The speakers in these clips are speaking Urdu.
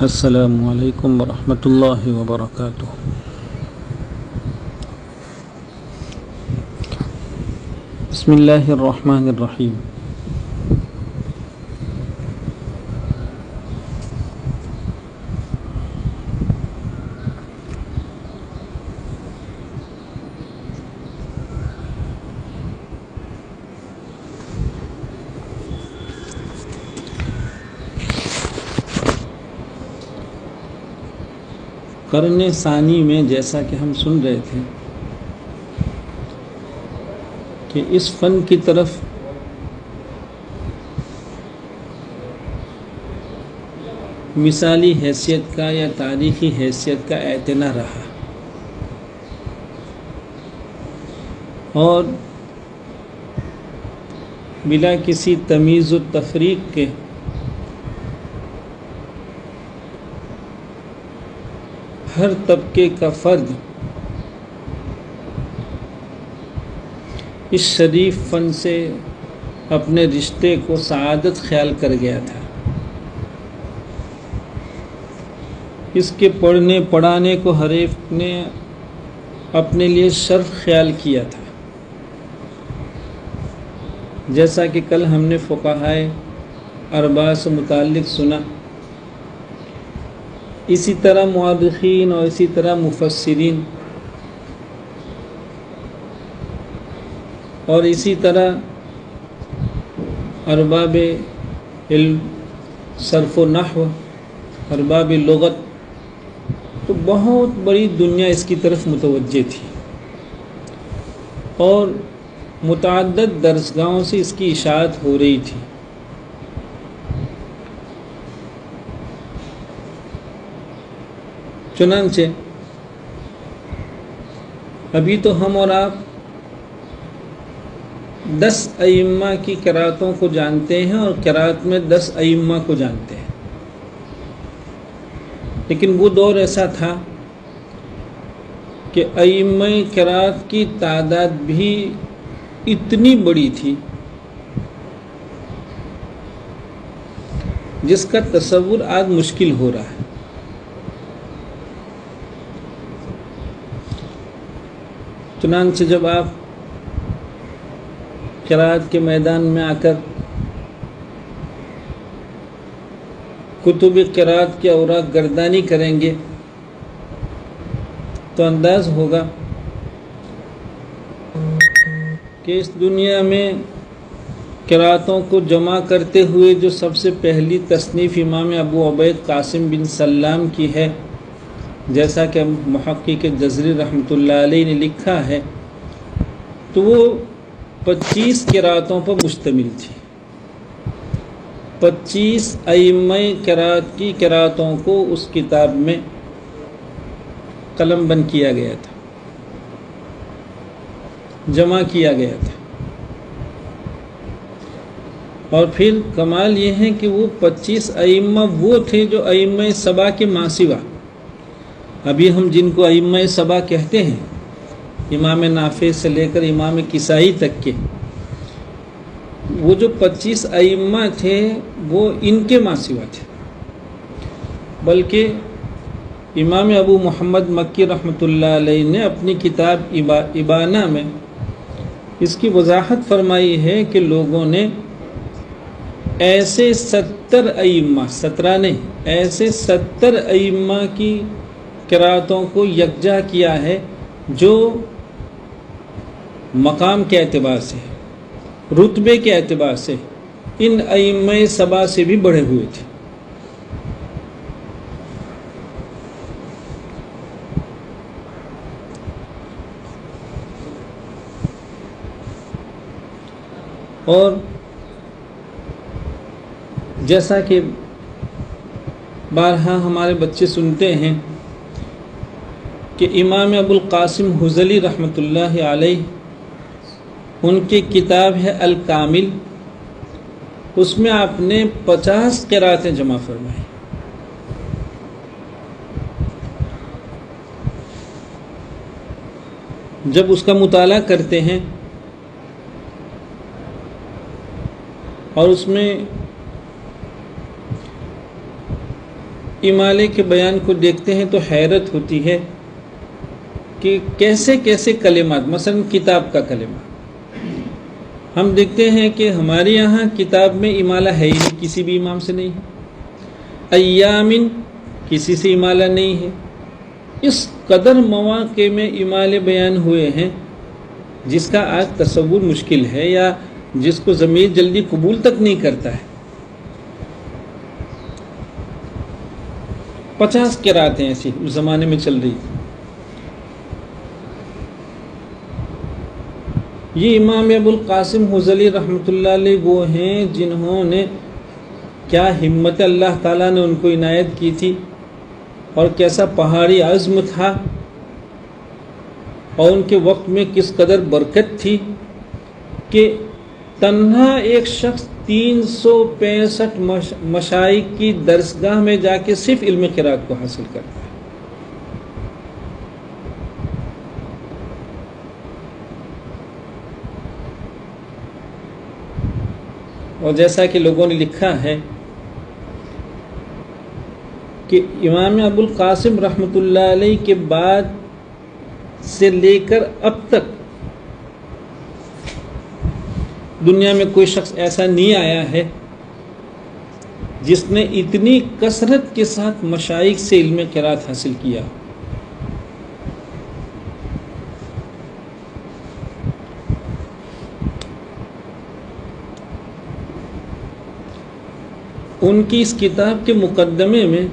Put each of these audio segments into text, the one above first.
السلام علیکم ورحمۃ اللہ وبرکاتہ۔ بسم اللہ الرحمن الرحیم۔ قرن ثانی میں جیسا کہ ہم سن رہے تھے کہ اس فن کی طرف مثالی حیثیت کا یا تاریخی حیثیت کا اعتنا رہا، اور بلا کسی تمیز و تفریق کے ہر طبقے کا فرد اس شریف فن سے اپنے رشتے کو سعادت خیال کر گیا تھا۔ اس کے پڑھنے پڑھانے کو ہر ایک نے اپنے لیے شرف خیال کیا تھا، جیسا کہ کل ہم نے فقہائے اربعہ سے متعلق سنا۔ اسی طرح مؤرخین اور اسی طرح مفسرین اور اسی طرح ارباب علم صرف و نحو، ارباب لغت، تو بہت بڑی دنیا اس کی طرف متوجہ تھی، اور متعدد درسگاہوں سے اس کی اشاعت ہو رہی تھی۔ چنانچہ ابھی تو ہم اور آپ 10 ائمہ کی قرأتوں کو جانتے ہیں اور قرأت میں 10 ائمہ کو جانتے ہیں، لیکن وہ دور ایسا تھا کہ ائمہ قرأت کی تعداد بھی اتنی بڑی تھی جس کا تصور آج مشکل ہو رہا ہے۔ چنانچہ جب آپ قرأت کے میدان میں آ کر کتب قرأت کے اوراق گردانی کریں گے تو انداز ہوگا کہ اس دنیا میں قرأتوں کو جمع کرتے ہوئے جو سب سے پہلی تصنیف امام ابو عبید قاسم بن سلام کی ہے، جیسا کہ محقق جزری رحمۃ اللہ علیہ نے لکھا ہے، تو وہ 25 قرأتوں پر مشتمل تھی۔ 25 ائمہ قرأت کی قرأتوں کو اس کتاب میں قلم بند کیا گیا تھا، جمع کیا گیا تھا۔ اور پھر کمال یہ ہے کہ وہ 25 ائمہ وہ تھے جو ائمہ سبع کے ماں سوا، ابھی ہم جن کو ائمہ سبع کہتے ہیں، امام نافع سے لے کر امام کسائی تک کے، وہ جو 25 ائمہ تھے وہ ان کے ماں سوا تھے، بلکہ امام ابو محمد مکی رحمۃ اللہ علیہ نے اپنی کتاب ابانہ میں اس کی وضاحت فرمائی ہے کہ لوگوں نے ایسے 70 ائمہ، 17 نہیں، ایسے 70 ائمہ کی قرأتوں کو یکجا کیا ہے جو مقام کے اعتبار سے، رتبے کے اعتبار سے ان ائمہ سبع سے بھی بڑھے ہوئے تھے۔ اور جیسا کہ بارہا ہمارے بچے سنتے ہیں کہ امام ابو القاسم حزلی رحمۃ اللہ علیہ، ان کی کتاب ہے الکامل، اس میں آپ نے 50 قرأتیں جمع فرمائیں۔ جب اس کا مطالعہ کرتے ہیں اور اس میں امالے کے بیان کو دیکھتے ہیں تو حیرت ہوتی ہے کہ کیسے کیسے کلمات، مثلا کتاب کا کلمہ ہم دیکھتے ہیں کہ ہمارے یہاں کتاب میں امالہ ہے ہی نہیں، کسی بھی امام سے نہیں ہے، ایامن کسی سے امالہ نہیں ہے۔ اس قدر مواقع میں امالے بیان ہوئے ہیں جس کا آج تصور مشکل ہے، یا جس کو ضمیر جلدی قبول تک نہیں کرتا ہے۔ 50 قرأتیں ایسی اس زمانے میں چل رہی تھی۔ یہ امام ابو القاسم حزلی رحمۃ اللہ علیہ وہ ہیں جنہوں نے کیا ہمت اللہ تعالیٰ نے ان کو عنایت کی تھی، اور کیسا پہاڑی عزم تھا، اور ان کے وقت میں کس قدر برکت تھی کہ تنہا ایک شخص 365 مشائخ کی درسگاہ میں جا کے صرف علم قرات کو حاصل کرتا ہے۔ اور جیسا کہ لوگوں نے لکھا ہے کہ امام ابو القاسم رحمۃ اللہ علیہ کے بعد سے لے کر اب تک دنیا میں کوئی شخص ایسا نہیں آیا ہے جس نے اتنی کثرت کے ساتھ مشائخ سے علم قرات حاصل کیا۔ ان کی اس کتاب کے مقدمے میں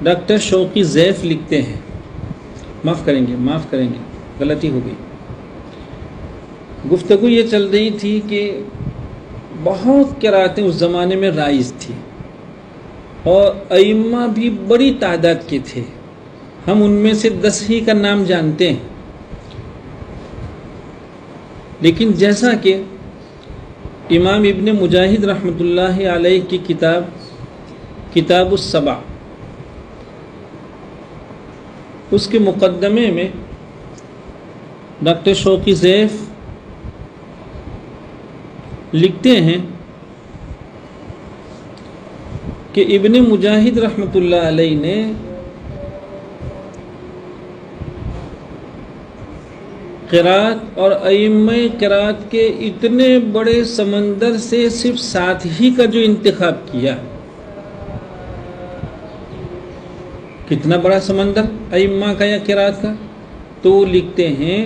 ڈاکٹر شوقی ضیف لکھتے ہیں، معاف کریں گے غلطی ہو گئی۔ گفتگو یہ چل رہی تھی کہ بہت قرأتیں اس زمانے میں رائج تھی، اور ائمہ بھی بڑی تعداد کے تھے، ہم ان میں سے 10 ہی کا نام جانتے ہیں۔ لیکن جیسا کہ امام ابن مجاہد رحمۃ اللہ علیہ کی کتاب السبع، اس کے مقدمے میں ڈاکٹر شوقی ضیف لکھتے ہیں کہ ابن مجاہد رحمۃ اللہ علیہ نے قرات اور ائمہ قرات کے اتنے بڑے سمندر سے صرف 7 ہی کا جو انتخاب کیا، کتنا بڑا سمندر ائمہ کا یا قرات کا، تو وہ لکھتے ہیں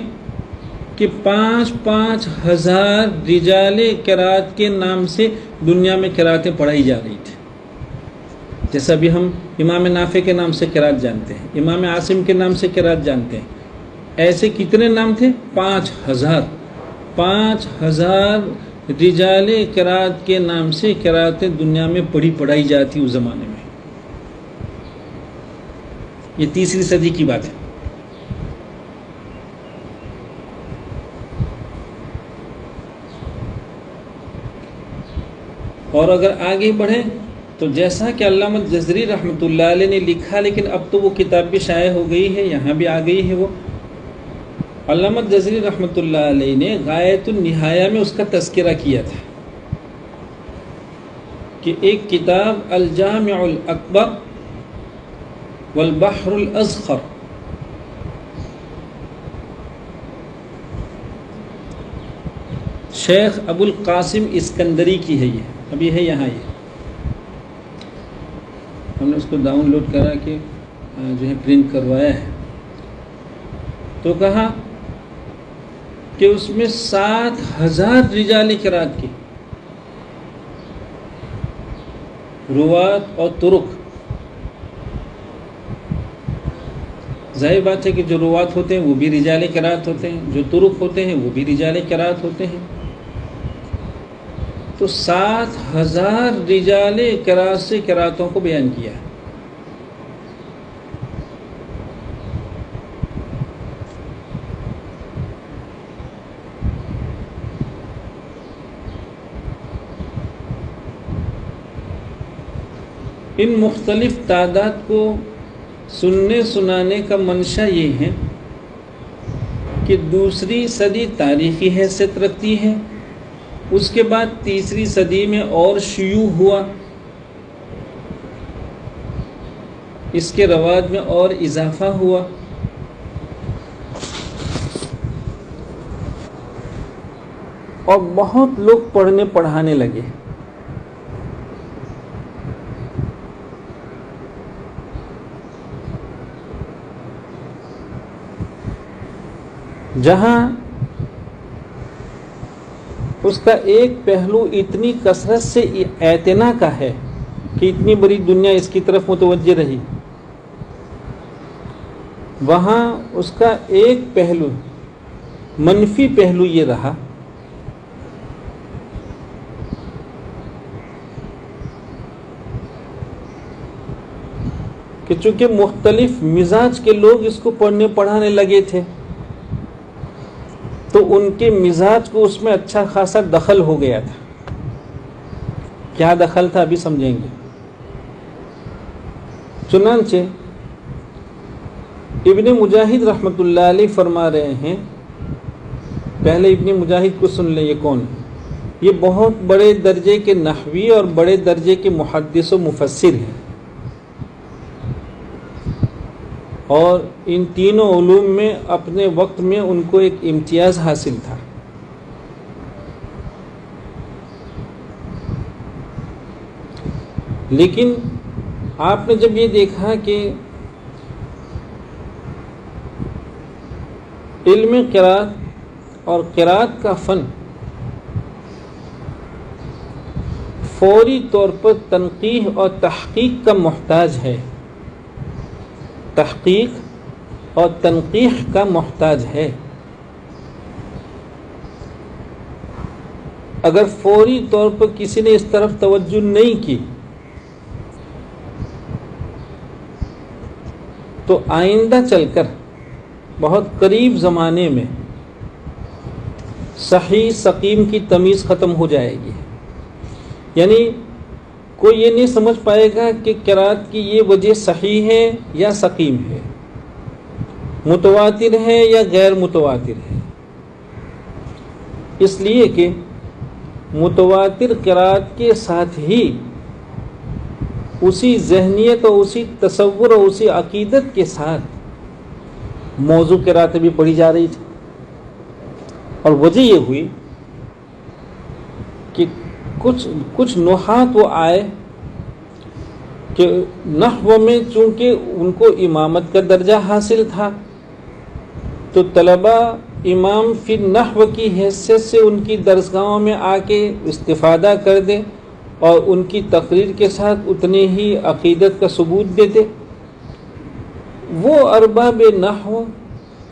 کہ 5,000 رجال قرات کے نام سے دنیا میں قراتیں پڑھائی جا رہی تھی۔ جیسا بھی ہم امام نافع کے نام سے قرات جانتے ہیں، امام عاصم کے نام سے قرات جانتے ہیں، ایسے کتنے نام تھے؟ 5,000 رجال قرات کے نام سے قراتیں دنیا میں پڑھائی جاتی اس زمانے میں۔ یہ 3ری صدی کی بات ہے۔ اور اگر آگے بڑھیں تو جیسا کہ علامہ جزری رحمۃ اللہ علیہ نے لکھا، لیکن اب تو وہ کتاب بھی شائع ہو گئی ہے، یہاں بھی آ گئی ہے، وہ علامہ جزری رحمۃ اللہ علیہ نے غایۃ النہایہ میں اس کا تذکرہ کیا تھا کہ ایک کتاب الجامع الاکبر والبحر الازخر، شیخ ابو القاسم اسکندری کی ہے، یہ ابھی ہے یہاں، یہ ہم نے اس کو ڈاؤن لوڈ کرا کے جو ہے پرنٹ کروایا ہے، تو کہا کہ اس میں 7,000 رجال قرات کی روات اور طرق۔ ظاہر بات ہے کہ جو روات ہوتے ہیں وہ بھی رجال قرات ہوتے ہیں، جو طرق ہوتے ہیں وہ بھی رجال قرات ہوتے ہیں، تو 7,000 رجال قرات سے قراتوں کو بیان کیا ہے۔ ان مختلف تعداد کو سننے سنانے کا منشا یہ ہے کہ 2ری صدی تاریخی حیثیت رکھتی ہے، اس کے بعد 3ری صدی میں اور شیوع ہوا، اس کے رواج میں اور اضافہ ہوا. اور بہت لوگ پڑھنے پڑھانے لگے. جہاں اس کا ایک پہلو اتنی کثرت سے اعتنا کا ہے کہ اتنی بڑی دنیا اس کی طرف متوجہ رہی، وہاں اس کا ایک پہلو منفی پہلو یہ رہا کہ چونکہ مختلف مزاج کے لوگ اس کو پڑھنے پڑھانے لگے تھے تو ان کے مزاج کو اس میں اچھا خاصا دخل ہو گیا تھا. کیا دخل تھا ابھی سمجھیں گے. چنانچہ ابن مجاہد رحمۃ اللہ علیہ فرما رہے ہیں، پہلے ابن مجاہد کو سن لیں. یہ کون ہے؟ یہ بہت بڑے درجے کے نحوی اور بڑے درجے کے محدث و مفسر ہیں، اور ان تینوں علوم میں اپنے وقت میں ان کو ایک امتیاز حاصل تھا. لیکن آپ نے جب یہ دیکھا کہ علم قرات اور قرات کا فن فوری طور پر تنقیح اور تحقیق کا محتاج ہے، تحقیق اور تنقیح کا محتاج ہے. اگر فوری طور پر کسی نے اس طرف توجہ نہیں کی تو آئندہ چل کر بہت قریب زمانے میں صحیح سقیم کی تمیز ختم ہو جائے گی. یعنی کوئی یہ نہیں سمجھ پائے گا کہ قرات کی یہ وجہ صحیح ہے یا سقیم ہے، متواتر ہے یا غیر متواتر ہے. اس لیے کہ متواتر قرات کے ساتھ ہی اسی ذہنیت اور اسی تصور اور اسی عقیدت کے ساتھ موضوع قرات بھی پڑھی جا رہی تھی. اور وجہ یہ ہوئی کہ کچھ نحات وہ آئے کہ نحو میں چونکہ ان کو امامت کا درجہ حاصل تھا تو طلباء امام فی نحو کی حیثیت سے ان کی درسگاہوں میں آ کے استفادہ کر دیں اور ان کی تقریر کے ساتھ اتنے ہی عقیدت کا ثبوت دیتے. وہ ارباب نحو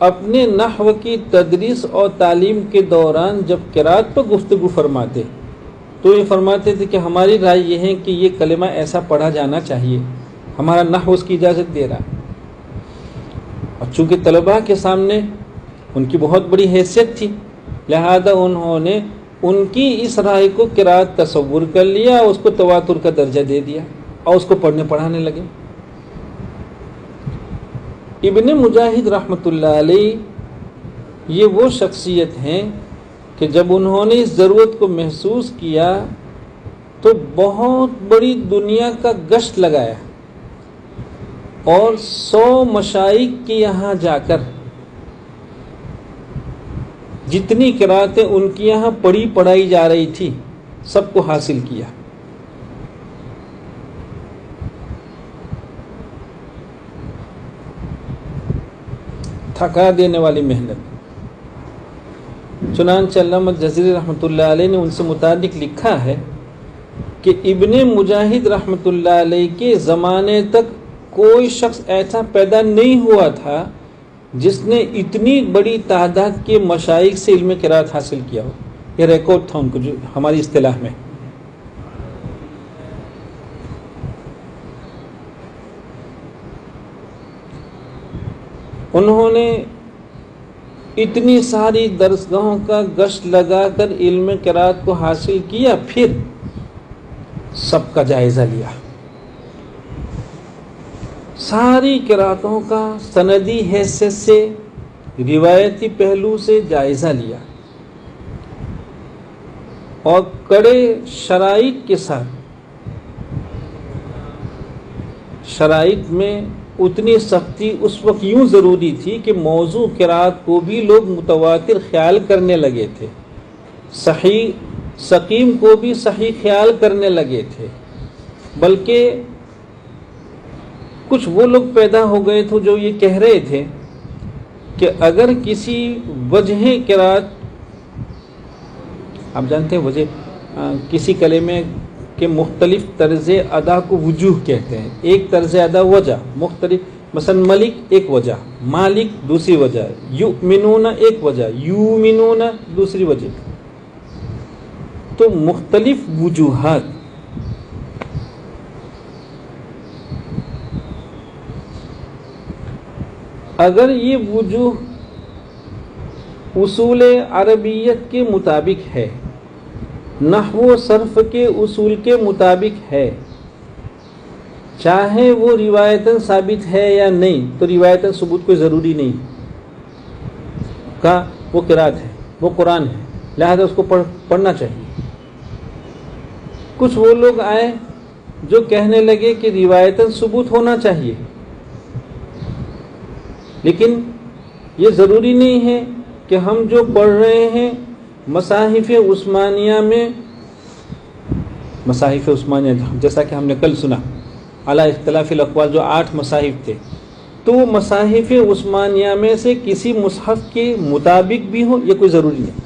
اپنے نحو کی تدریس اور تعلیم کے دوران جب قرات پر گفتگو فرماتے تو یہ فرماتے تھے کہ ہماری رائے یہ ہے کہ یہ کلمہ ایسا پڑھا جانا چاہیے، ہمارا نحو اس کی اجازت دے رہا. اور چونکہ طلباء کے سامنے ان کی بہت بڑی حیثیت تھی لہذا انہوں نے ان کی اس رائے کو قرات تصور کر لیا، اس کو تواتر کا درجہ دے دیا اور اس کو پڑھنے پڑھانے لگے. ابن مجاہد رحمۃ اللہ علیہ یہ وہ شخصیت ہیں کہ جب انہوں نے اس ضرورت کو محسوس کیا تو بہت بڑی دنیا کا گشت لگایا اور 100 مشائخ کے یہاں جا کر جتنی قراتیں ان کے یہاں پڑھی پڑھائی جا رہی تھی سب کو حاصل کیا. تھکا دینے والی محنت. چنانچہ علامہ جزیری رحمۃ اللہ علیہ نے ان سے متعلق لکھا ہے کہ ابن مجاہد رحمۃ اللہ علیہ کے زمانے تک کوئی شخص ایسا پیدا نہیں ہوا تھا جس نے اتنی بڑی تعداد کے مشائخ سے علم قرات حاصل کیا ہو. یہ ریکارڈ تھا ان کو جو ہماری اصطلاح میں. انہوں نے اتنی ساری درسگاہوں کا گشت لگا کر علم قرات کو حاصل کیا، پھر سب کا جائزہ لیا، ساری قراتوں کا سندی حیثیت سے روایتی پہلو سے جائزہ لیا اور کڑے شرائط کے ساتھ شرائط میں اتنی سختی اس وقت یوں ضروری تھی کہ موضوع قرات کو بھی لوگ متواتر خیال کرنے لگے تھے، صحیح سقیم کو بھی صحیح خیال کرنے لگے تھے، بلکہ کچھ وہ لوگ پیدا ہو گئے تھے جو یہ کہہ رہے تھے کہ اگر کسی وجہ قرات، آپ جانتے ہیں وجہ کسی کلمے کے مختلف طرز ادا کو وجوہ کہتے ہیں، ایک طرز ادا وجہ مختلف، مثلا ملک ایک وجہ، مالک دوسری وجہ، یؤمنون ایک وجہ، یؤمنون دوسری وجہ، تو مختلف وجوہات۔ اگر یہ وجوہ اصول عربیت کے مطابق ہے، نحو و صرف کے اصول کے مطابق ہے، چاہے وہ روایتاً ثابت ہے یا نہیں، تو روایتاً ثبوت کوئی ضروری نہیں کا، وہ قرات ہے، وہ قرآن ہے، لہذا اس کو پڑھنا چاہیے۔ کچھ وہ لوگ آئے جو کہنے لگے کہ روایتاً ثبوت ہونا چاہیے، لیکن یہ ضروری نہیں ہے کہ ہم جو پڑھ رہے ہیں مصاحف عثمانیہ میں، مصاحف عثمانیہ جیسا کہ ہم نے کل سنا علی اختلاف الاقوال، جو 8 مصاحف تھے، تو وہ مصاحف عثمانیہ میں سے کسی مصحف کے مطابق بھی ہو، یہ کوئی ضروری نہیں۔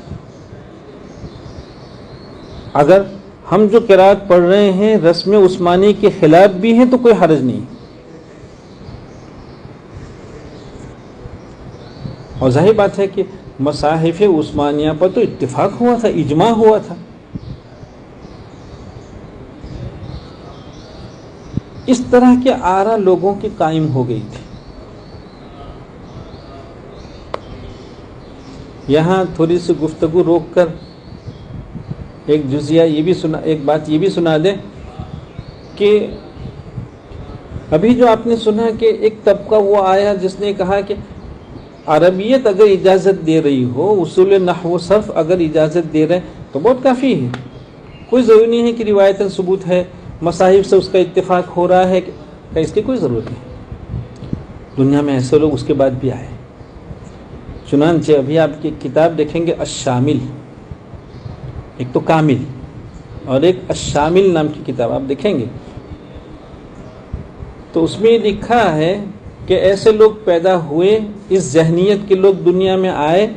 اگر ہم جو قرات پڑھ رہے ہیں رسم عثمانی کے خلاف بھی ہیں تو کوئی حرج نہیں، اور ظاہر بات ہے کہ مصاحف عثمانیہ پر تو اتفاق ہوا تھا، اجماع ہوا تھا۔ اس طرح کے آراء لوگوں کی قائم ہو گئی تھی۔ یہاں تھوڑی سی گفتگو روک کر ایک جزیہ یہ بھی سنا، ایک بات یہ بھی سنا دیں کہ ابھی جو آپ نے سنا کہ ایک طبقہ وہ آیا جس نے کہا کہ عربیت اگر اجازت دے رہی ہو، اصول نحو و صرف اگر اجازت دے رہے تو بہت کافی ہے، کوئی ضروری نہیں ہے کہ روایتاً ثبوت ہے، مصاحف سے اس کا اتفاق ہو رہا ہے، کہ اس کی کوئی ضرورت نہیں۔ دنیا میں ایسے لوگ اس کے بعد بھی آئے، چنانچہ ابھی آپ کی کتاب دیکھیں گے الشامل، ایک تو کامل اور ایک الشامل نام کی کتاب آپ دیکھیں گے، تو اس میں یہ لکھا ہے کہ ایسے لوگ پیدا ہوئے، اس ذہنیت کے لوگ دنیا میں آئے،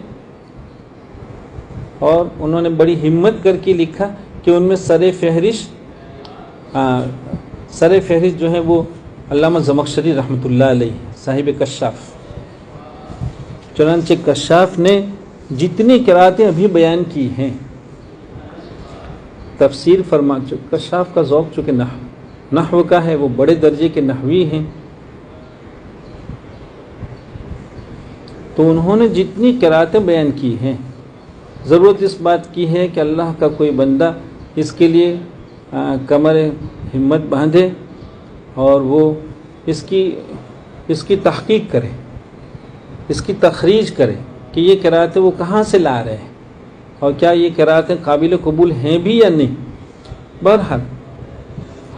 اور انہوں نے بڑی ہمت کر کے لکھا کہ ان میں سر فہرست جو ہے وہ علامہ زمخشری رحمۃ اللہ علیہ، صاحب کشاف۔ چنانچہ کشاف نے جتنی قراتیں ابھی بیان کی ہیں، تفسیر فرما، کشاف کا ذوق چونکہ نحو کا ہے، وہ بڑے درجے کے نحوی ہیں، تو انہوں نے جتنی قراتیں بیان کی ہیں، ضرورت اس بات کی ہے کہ اللہ کا کوئی بندہ اس کے لیے کمر ہمت باندھے اور وہ اس کی تحقیق کرے، اس کی تخریج کرے کہ یہ قراتیں وہ کہاں سے لا رہے ہیں اور کیا یہ قراتیں قابل قبول ہیں بھی یا نہیں۔ بہرحال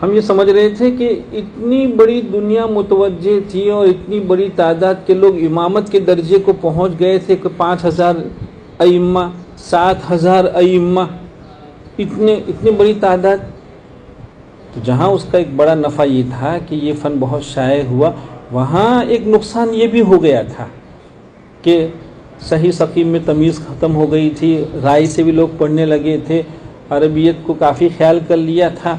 ہم یہ سمجھ رہے تھے کہ اتنی بڑی دنیا متوجہ تھی اور اتنی بڑی تعداد کے لوگ امامت کے درجے کو پہنچ گئے تھے کہ 5000 ائمہ، 7000 ائمہ، اتنی بڑی تعداد، تو جہاں اس کا ایک بڑا نفع یہ تھا کہ یہ فن بہت شائع ہوا، وہاں ایک نقصان یہ بھی ہو گیا تھا کہ صحیح سقیم میں تمیز ختم ہو گئی تھی، رائے سے بھی لوگ پڑھنے لگے تھے، عربیت کو کافی خیال کر لیا تھا،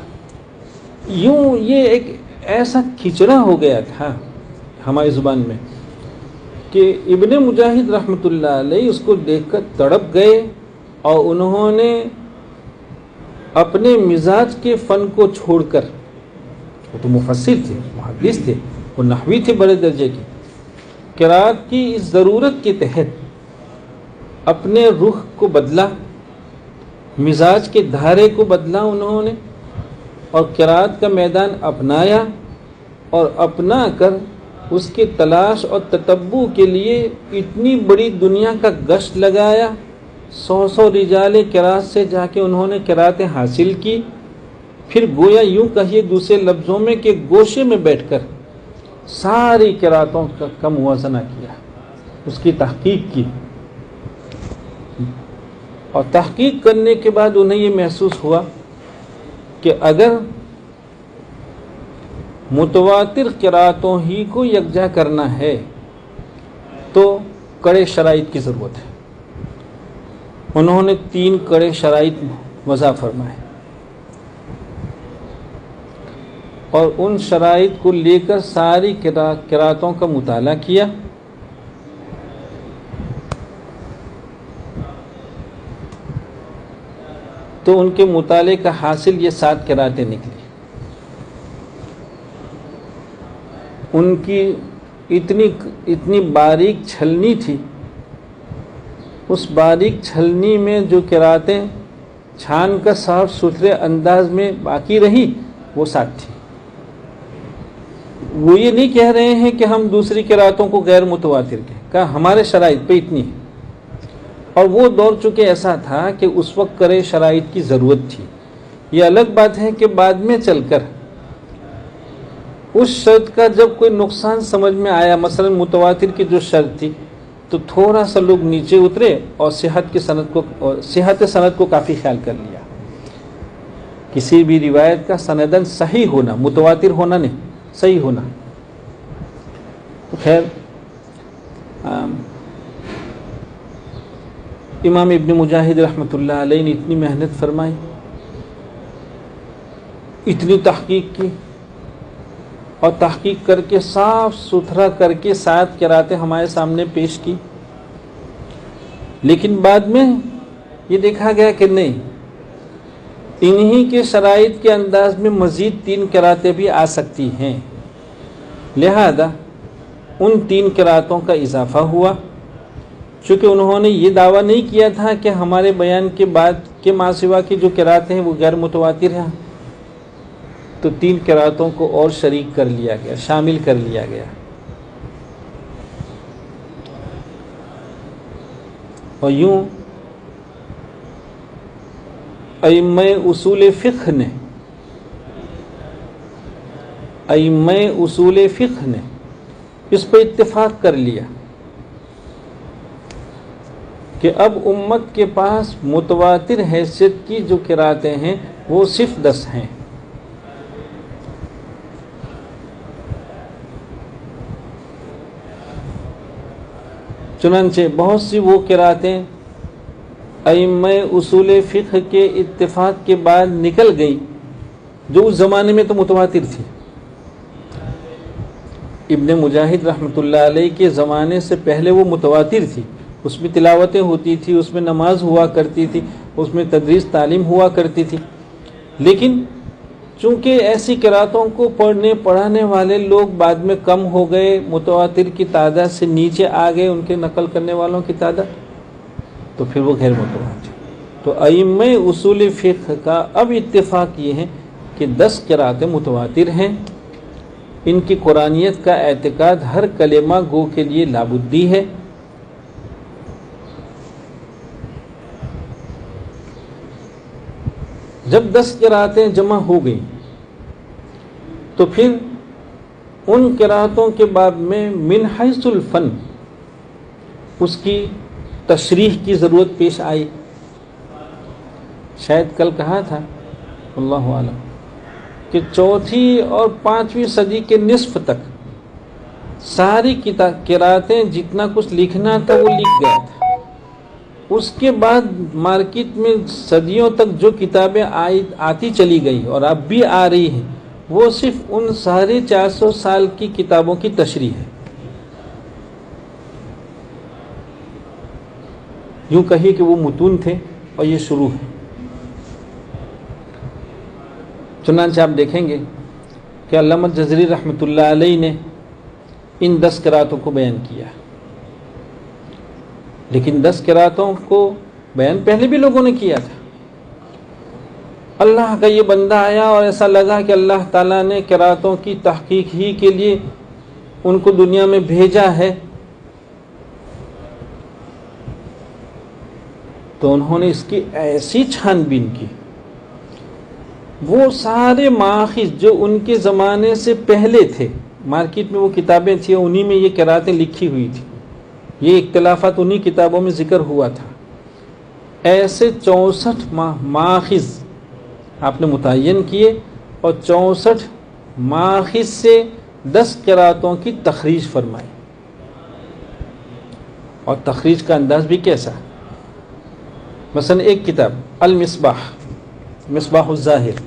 یوں یہ ایک ایسا کھچڑا ہو گیا تھا ہماری زبان میں کہ ابن مجاہد رحمۃ اللہ علیہ اس کو دیکھ کر تڑپ گئے، اور انہوں نے اپنے مزاج کے فن کو چھوڑ کر، وہ تو مفسر تھے، محدث تھے، وہ نحوی تھے بڑے درجے کے، قرات کی اس ضرورت کے تحت اپنے رخ کو بدلا، مزاج کے دھارے کو بدلا انہوں نے، اور قرات کا میدان اپنایا، اور اپنا کر اس کی تلاش اور تتبع کے لیے اتنی بڑی دنیا کا گشت لگایا، 100 رجال قرات سے جا کے انہوں نے قراتیں حاصل کی، پھر گویا یوں کہیے دوسرے لفظوں میں کہ گوشے میں بیٹھ کر ساری قراتوں کا موازنہ کیا، اس کی تحقیق کی، اور تحقیق کرنے کے بعد انہیں یہ محسوس ہوا کہ اگر متواتر قراتوں ہی کو یکجا کرنا ہے تو کڑے شرائط کی ضرورت ہے۔ انہوں نے 3 کڑے شرائط وضع فرمائے، اور ان شرائط کو لے کر ساری قراتوں کا مطالعہ کیا، تو ان کے مطالعے کا حاصل یہ 7 قراتیں نکلی۔ ان کی اتنی باریک چھلنی تھی، اس باریک چھلنی میں جو قراتیں چھان کر صاف ستھرے انداز میں باقی رہی وہ 7 تھی۔ وہ یہ نہیں کہہ رہے ہیں کہ ہم دوسری قراتوں کو غیر متواتر کہیں، کہا ہمارے شرائط پہ اتنی ہے۔ اور وہ دور چونکہ ایسا تھا کہ اس وقت کرے شرائط کی ضرورت تھی۔ یہ الگ بات ہے کہ بعد میں چل کر اس شرط کا جب کوئی نقصان سمجھ میں آیا، مثلا متواتر کی جو شرط تھی، تو تھوڑا سا لوگ نیچے اترے اور صحت سند کو کافی خیال کر لیا۔ کسی بھی روایت کا سندن صحیح ہونا، متواتر ہونا نہیں، صحیح ہونا۔ تو خیر امام ابن مجاہد رحمۃ اللہ علیہ نے اتنی محنت فرمائی، اتنی تحقیق کی، اور تحقیق کر کے صاف ستھرا کر کے 7 قراتیں ہمارے سامنے پیش کی۔ لیکن بعد میں یہ دیکھا گیا کہ نہیں، انہی کے شرائط کے انداز میں مزید 3 قراتیں بھی آ سکتی ہیں، لہذا ان 3 قراتوں کا اضافہ ہوا۔ چونکہ انہوں نے یہ دعویٰ نہیں کیا تھا کہ ہمارے بیان کے بعد کے ما سوا کی جو قراتیں ہیں وہ غیر متواتر ہیں، تو 3 قراتوں کو اور شریک کر لیا گیا، شامل کر لیا گیا۔ اور یوں ائمہ اصول فقہ نے اس پہ اتفاق کر لیا کہ اب امت کے پاس متواتر حیثیت کی جو قراتیں ہیں وہ صرف 10 ہیں۔ چنانچہ بہت سی وہ قراتیں ائمہ اصول فقہ کے اتفاق کے بعد نکل گئیں جو اس زمانے میں تو متواتر تھی۔ ابن مجاہد رحمۃ اللہ علیہ کے زمانے سے پہلے وہ متواتر تھی، اس میں تلاوتیں ہوتی تھی، اس میں نماز ہوا کرتی تھی، اس میں تدریس تعلیم ہوا کرتی تھی۔ لیکن چونکہ ایسی قراتوں کو پڑھنے پڑھانے والے لوگ بعد میں کم ہو گئے، متواتر کی تعداد سے نیچے آ گئے ان کے نقل کرنے والوں کی تعداد، تو پھر وہ غیر متواتر۔ تو ائمہ اصول فقہ کا اب اتفاق یہ ہے کہ 10 قراتیں متواتر ہیں، ان کی قرآنیت کا اعتقاد ہر کلمہ گو کے لیے لابدی ہے۔ جب 10 قراتیں جمع ہو گئیں تو پھر ان قراتوں کے باب میں من حیث الفن اس کی تشریح کی ضرورت پیش آئی۔ شاید کل کہا تھا، اللہ عالم، کہ 4ویں اور 5ویں صدی کے نصف تک ساری قراتیں جتنا کچھ لکھنا تھا وہ لکھ گیا تھا۔ اس کے بعد مارکیٹ میں صدیوں تک جو کتابیں آتی چلی گئی اور اب بھی آ رہی ہیں، وہ صرف ان 450 سال کی کتابوں کی تشریح ہے۔ یوں کہیے کہ وہ متون تھے اور یہ شروع ہے۔ چنانچہ آپ دیکھیں گے کہ علامہ جزری رحمۃ اللہ علیہ نے ان 10 قراتوں کو بیان کیا، لیکن 10 قراتوں کو بیان پہلے بھی لوگوں نے کیا تھا۔ اللہ کا یہ بندہ آیا اور ایسا لگا کہ اللہ تعالیٰ نے قراتوں کی تحقیق ہی کے لیے ان کو دنیا میں بھیجا ہے، تو انہوں نے اس کی ایسی چھان بین کی، وہ سارے ماخذ جو ان کے زمانے سے پہلے تھے مارکیٹ میں وہ کتابیں تھیں، انہی میں یہ قراتیں لکھی ہوئی تھیں، یہ اختلافات انہی کتابوں میں ذکر ہوا تھا۔ ایسے 64 ماخذ آپ نے متعین کیے اور 64 ماخذ سے 10 قراتوں کی تخریج فرمائی، اور تخریج کا انداز بھی کیسا؟ مثلا ایک کتاب المصباح، مصباح الظاہر،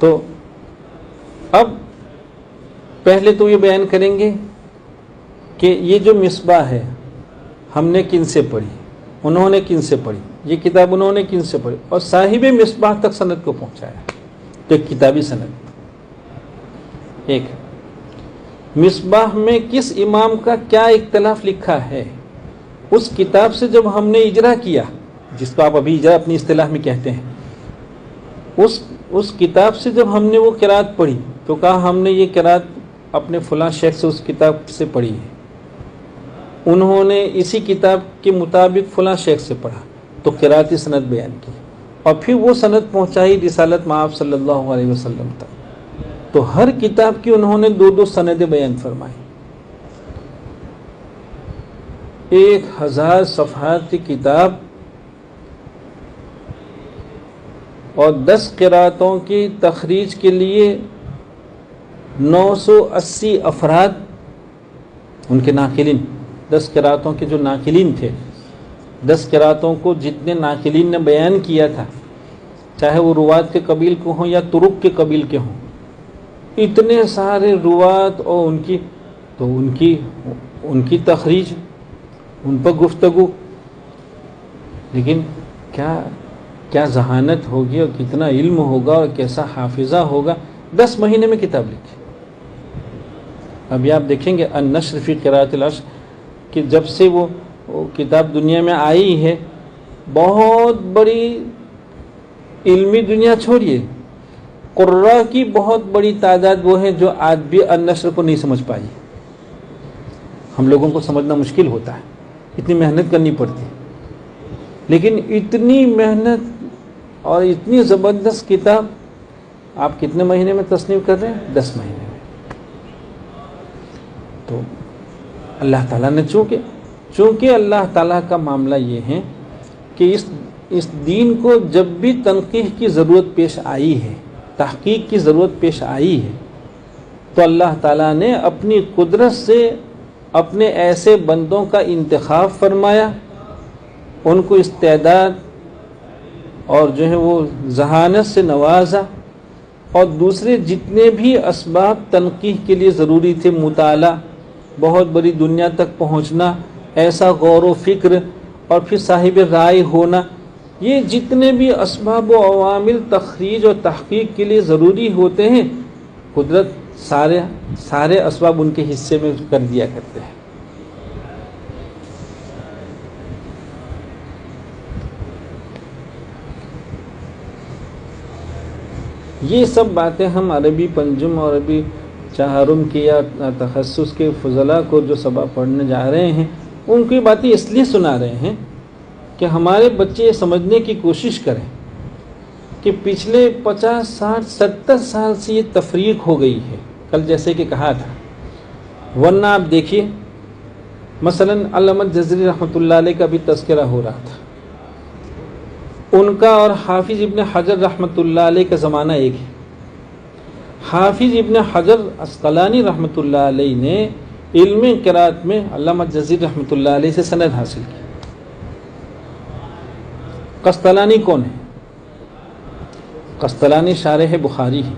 تو اب پہلے تو یہ بیان کریں گے کہ یہ جو مصباح ہے ہم نے کن سے پڑھی، انہوں نے کن سے پڑھی، یہ کتاب انہوں نے کن سے پڑھی، اور صاحب مصباح تک سند کو پہنچایا، تو ایک کتابی سند۔ ایک مصباح میں کس امام کا کیا اختلاف لکھا ہے، اس کتاب سے جب ہم نے اجرا کیا، جس کو آپ ابھی اجرا اپنی اصطلاح میں کہتے ہیں، اس کتاب سے جب ہم نے وہ قرات پڑھی تو کہا ہم نے یہ قرات اپنے فلاں شیخ سے اس کتاب سے پڑھی ہے، انہوں نے اسی کتاب کے مطابق فلاں شیخ سے پڑھا، تو قراتی سند بیان کی، اور پھر وہ سند پہنچائی رسالت مآب صلی اللہ علیہ وسلم تک۔ تو ہر کتاب کی انہوں نے 2 سندیں بیان فرمائی۔ 1000 صفحات کی کتاب اور 10 قراتوں کی تخریج کے لیے 980 افراد، ان کے ناقلین، 10 قراتوں کے جو ناقلین تھے، 10 قراتوں کو جتنے ناقلین نے بیان کیا تھا، چاہے وہ روات کے قبیل کو ہوں یا طرق کے قبیل کے ہوں، اتنے سارے روات اور ان کی تخریج، ان پر گفتگو، لیکن کیا ذہانت ہوگی اور کتنا علم ہوگا اور کیسا حافظہ ہوگا، 10 مہینے میں کتاب لکھی۔ ابھی آپ دیکھیں گے النشر فی قراءۃ العشر کہ جب سے وہ کتاب دنیا میں آئی ہے، بہت بڑی علمی دنیا چھوڑیے، قراء کی بہت بڑی تعداد وہ ہے جو آج بھی النشر کو نہیں سمجھ پائی۔ ہم لوگوں کو سمجھنا مشکل ہوتا ہے، اتنی محنت کرنی پڑتی، لیکن اتنی محنت اور اتنی زبردست کتاب آپ کتنے مہینے میں تصنیف کر رہے ہیں؟ 10 مہینے میں۔ تو اللہ تعالیٰ نے چونکہ اللہ تعالیٰ کا معاملہ یہ ہے کہ اس دین کو جب بھی تنقیح کی ضرورت پیش آئی ہے، تحقیق کی ضرورت پیش آئی ہے، تو اللہ تعالیٰ نے اپنی قدرت سے اپنے ایسے بندوں کا انتخاب فرمایا، ان کو استعداد اور جو ہے وہ ذہانت سے نوازا، اور دوسرے جتنے بھی اسباب تنقیح کے لیے ضروری تھے، مطالعہ، بہت بڑی دنیا تک پہنچنا، ایسا غور و فکر، اور پھر صاحب رائے ہونا، یہ جتنے بھی اسباب و عوامل تخریج اور تحقیق کے لیے ضروری ہوتے ہیں، قدرت سارے اسباب ان کے حصے میں کر دیا کرتے ہیں۔ یہ سب باتیں ہم عربی پنجم اور عربی چہارم کی یا تخصص کے فضلاء کو جو سبق پڑھنے جا رہے ہیں، ان کی باتیں اس لیے سنا رہے ہیں کہ ہمارے بچے یہ سمجھنے کی کوشش کریں کہ پچھلے 50 60 70 سال سے یہ تفریق ہو گئی ہے، کل جیسے کہ کہا تھا۔ ورنہ آپ دیکھیے مثلا علامہ جزری رحمۃ اللہ علیہ کا بھی تذکرہ ہو رہا تھا، ان کا اور حافظ ابن حجر رحمۃ اللہ علیہ کا زمانہ ایک ہے۔ حافظ ابن حجر عسقلانی رحمۃ اللہ علیہ نے علم قرات میں علامہ جزری رحمۃ اللہ علیہ سے سند حاصل کی۔ قسطلانی کون ہے؟ قسطلانی شارح بخاری ہے،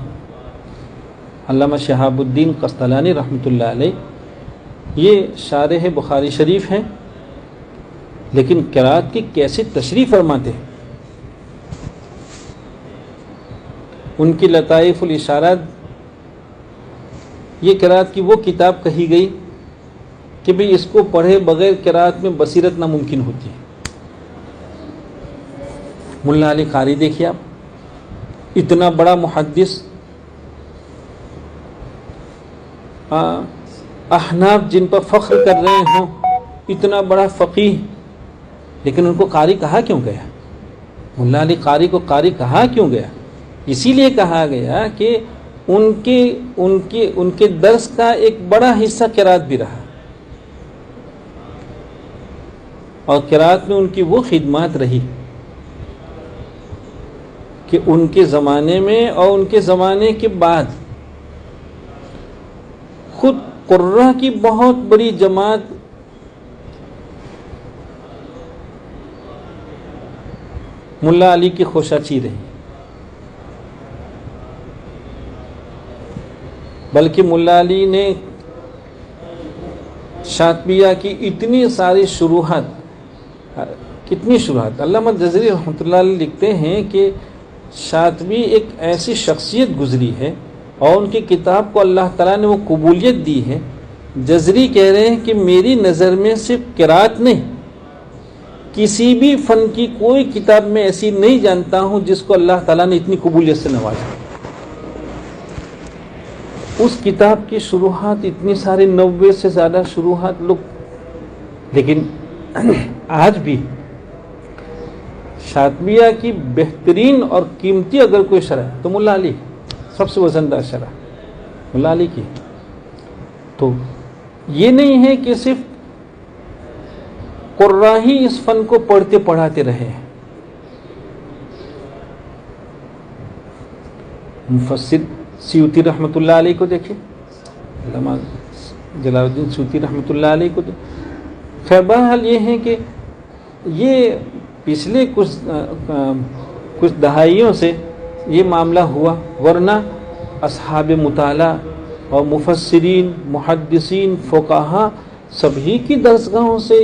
علامہ شہاب الدین قسطلانی رحمۃ اللہ علیہ، یہ شارح بخاری شریف ہیں، لیکن قرات کی کیسے تشریح فرماتے ہیں۔ ان کی لطائف الاشارات، یہ قرات کی وہ کتاب کہی گئی کہ بھئی اس کو پڑھے بغیر قرات میں بصیرت ناممکن ہوتی ہے۔ ملا علی قاری دیکھیے آپ، اتنا بڑا محدث، احناف جن پر فخر کر رہے ہوں، اتنا بڑا فقیہ، لیکن ان کو قاری کہا کیوں گیا؟ ملا علی قاری کو قاری کہا کیوں گیا؟ اسی لیے کہا گیا کہ ان کے درس کا ایک بڑا حصہ قرات بھی رہا، اور قرات میں ان کی وہ خدمات رہی کہ ان کے زمانے میں اور ان کے زمانے کے بعد خود قرہ کی بہت بڑی جماعت ملا علی کی خوشاچی رہی، بلکہ ملا علی نے شاطبیہ کی اتنی ساری شروحات، کتنی شروحات، علامہ جزری رحمۃ اللہ علیہ لکھتے ہیں کہ شاطبی ایک ایسی شخصیت گزری ہے اور ان کی کتاب کو اللہ تعالیٰ نے وہ قبولیت دی ہے۔ جزری کہہ رہے ہیں کہ میری نظر میں صرف قرات نہیں، کسی بھی فن کی کوئی کتاب میں ایسی نہیں جانتا ہوں جس کو اللہ تعالیٰ نے اتنی قبولیت سے نوازا۔ اس کتاب کی شروحات اتنی ساری 90 سے زیادہ شروحات لوگ، لیکن آج بھی شاطبیہ کی بہترین اور قیمتی اگر کوئی شرح تو ملا علی، سب سے وزندار شرح ملا علی کی۔ تو یہ نہیں ہے کہ صرف قراء ہی اس فن کو پڑھتے پڑھاتے رہے ہیں، مفسر سیوطی رحمۃ اللہ علیہ کو دیکھیں، علامہ جلال الدین سیوطی رحمۃ اللہ علیہ کو دیکھیں۔ خیر بہرحال یہ ہے کہ یہ پچھلے کچھ دہائیوں سے یہ معاملہ ہوا، ورنہ اصحاب مطالعہ اور مفسرین، محدثین، فقہا سبھی کی درسگاہوں سے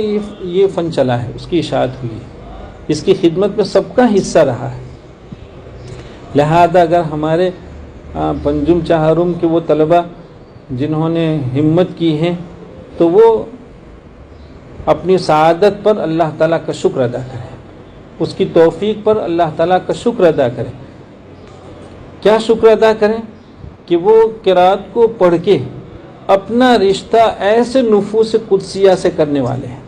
یہ فن چلا ہے، اس کی اشاعت ہوئی ہے، اس کی خدمت میں سب کا حصہ رہا ہے۔ لہذا اگر ہمارے پنجم چہارم کے وہ طلبہ جنہوں نے ہمت کی ہے تو وہ اپنی سعادت پر اللہ تعالیٰ کا شکر ادا کریں، اس کی توفیق پر اللہ تعالیٰ کا شکر ادا کریں۔ کیا شکر ادا کریں؟ کہ وہ قرات کو پڑھ کے اپنا رشتہ ایسے نفوس قدسیہ سے کرنے والے ہیں۔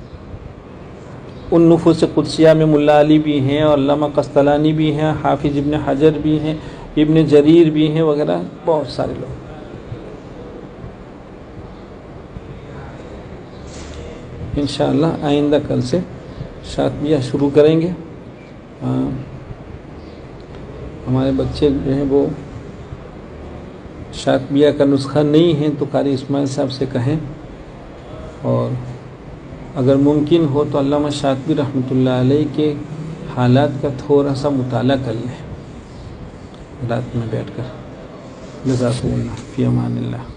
ان نفوس قدسیہ میں ملا علی بھی ہیں اور علامہ قسطلانی بھی ہیں، حافظ ابن حجر بھی ہیں، ابن جریر بھی ہیں، وغیرہ بہت سارے لوگ۔ انشاءاللہ آئندہ کل سے شاطبیہ شروع کریں گے۔ ہمارے بچے جو ہیں وہ شاطبیہ کا نسخہ نہیں ہیں تو قاری اسماعیل صاحب سے کہیں، اور اگر ممکن ہو تو علامہ شاطبی رحمۃ اللہ علیہ کے حالات کا تھوڑا سا مطالعہ کر لیں رات میں بیٹھ کر۔ جزاکم اللہ، فی امان اللہ۔